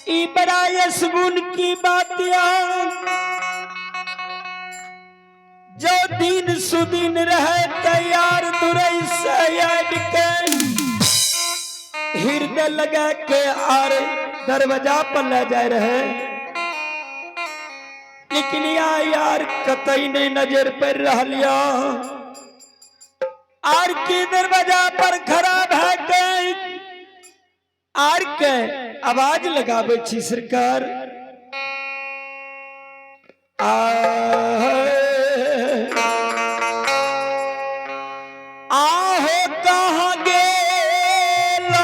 इबरायस गुण की बातिया जो दिन सुदिन रहे तैयार दुरई सयाड के हृदय लगा के आर दरवाजा पर ले जा रहे लेकिन यार कतई ने नजर पर रह लिया आर की दरवाजा पर खराब है गई आर के आवाज लगावे छी सरकार आहो कहाँ गेलो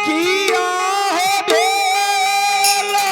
कि आहो गेलो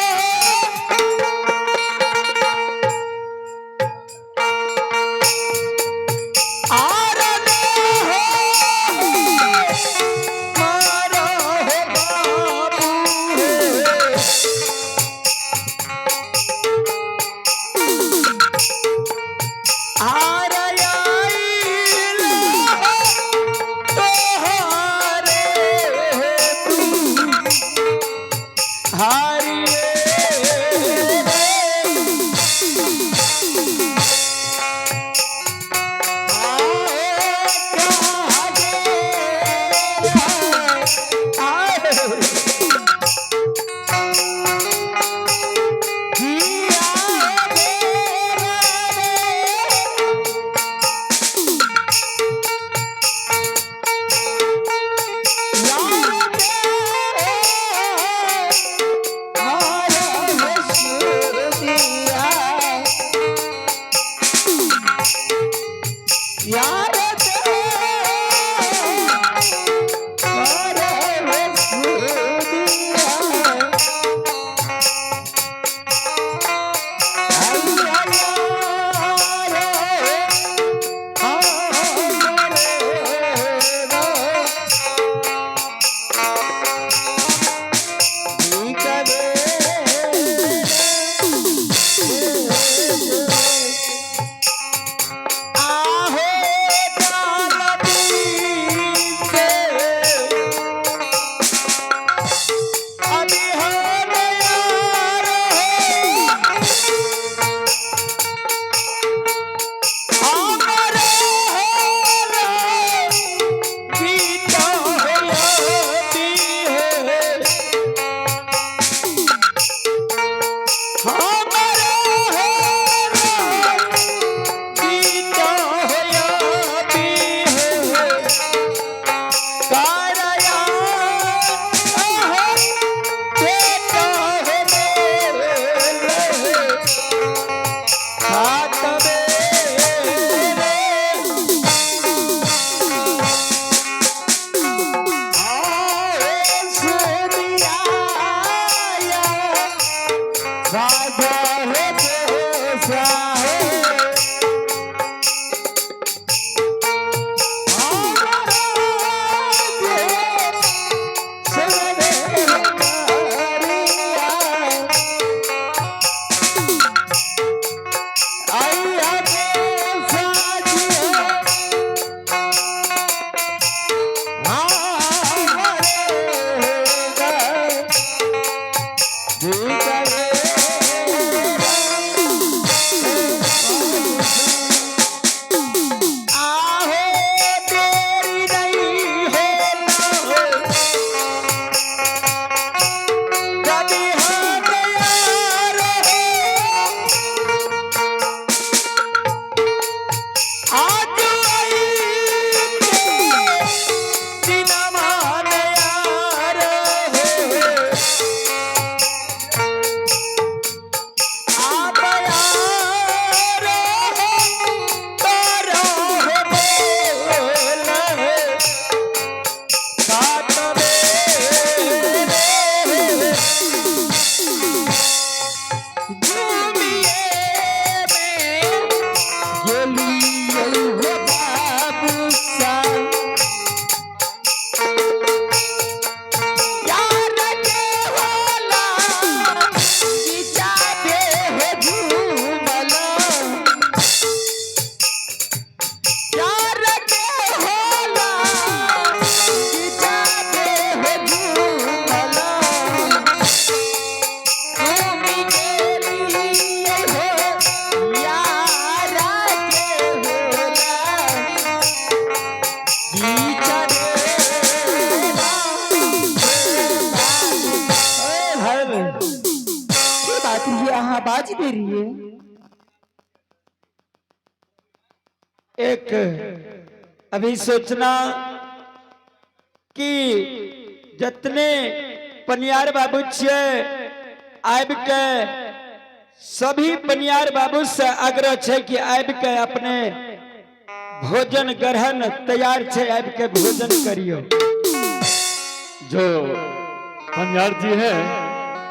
आवाज दे रही है। एक अभी सोचना कि जतने पनियार बाबू छे आबि के सभी पनियार बाबू से आग्रह छे कि आबि के अपने भोजन ग्रहण तैयार छे, आबि के भोजन करियो। जो पनियार जी है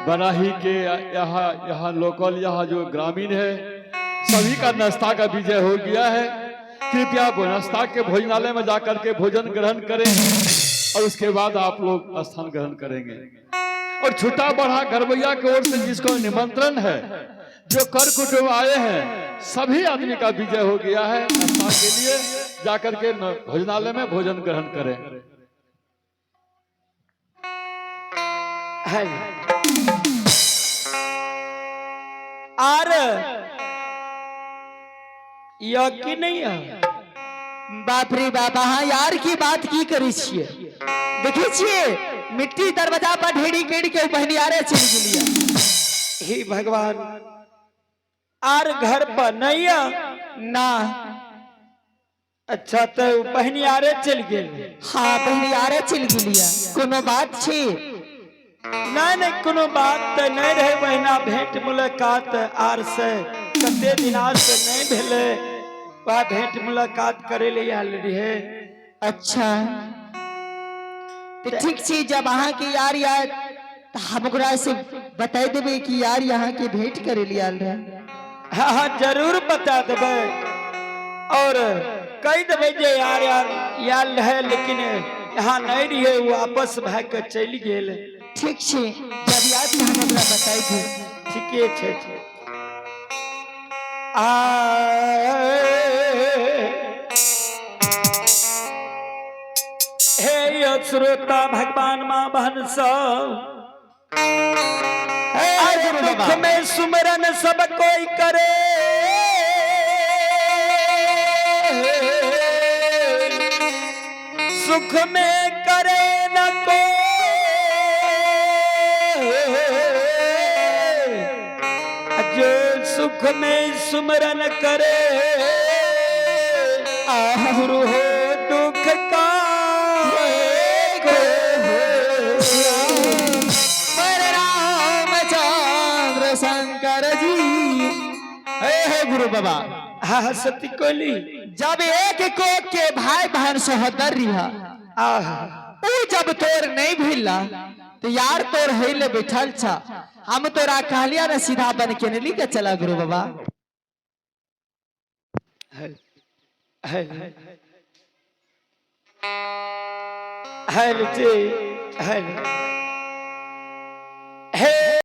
बराही के यहाँ लोकल यहाँ जो ग्रामीण है सभी का नाश्ता का विजय हो गया है। कृपया नाश्ता के भोजनालय में जाकर के भोजन ग्रहण करें और उसके बाद आप लोग स्थान ग्रहण करेंगे। और छोटा बड़ा घरवैया की ओर से जिसको निमंत्रण है, जो कर कुटुंब आए हैं, सभी आदमी का विजय हो गया है। नाश्ता के लिए जाकर के भोजनालय में भोजन ग्रहण करें। आर यकी नहीं है। बाप रे बाप, हाँ यार की बात की करी छिए। देखे छिए मिट्टी दरवाजा पर ढेड़ी केड़ी के पहनियारे चल गेलिया। हे भगवान, आर घर पर नहीं है ना। अच्छा तो पहनियारे चल गेल। हाँ पहनियारे चल गेलिया। कोनो बात छी? नहीं नहीं कोनो बात तो नहीं रहे। बहना भेंट मुलाकात आर से कते दिना से नहीं भेले, वह भेंट मुलाकात करे ले आल रहे। अच्छा तो ठीक छी, जब अहाँ के यार यार हम ओकरा से बता देबे कि यार यहाँ के भेंट करे ले आल रहे। हाँ हाँ जरूर बता देबे और कह देबे जे यार यार रहे लेकिन यहाँ नहीं रहे, वो वापस भाग के चल गेल। ठीक छे, जब याद से हम ओकरा बताई दे। ठीके छे। हे श्रोता भगवान माँ बहन सब, दुख में सुमरन सब कोई करे, सुख में करे न कोई, जो सुख में सुमरन करे आहुर हो दुख का रामचंद्र शंकर जी। हे गुरु बाबा, हाँ सती कोली, जब एक को के भाई बहन सहोदर रिहा ऊ जब तोर नहीं भिला तो यार तोर हेले बैठल छा, हम तोरा कहलिया ना सीधा बन के नहीं के चला गुरु बाबा। हेल जी हेल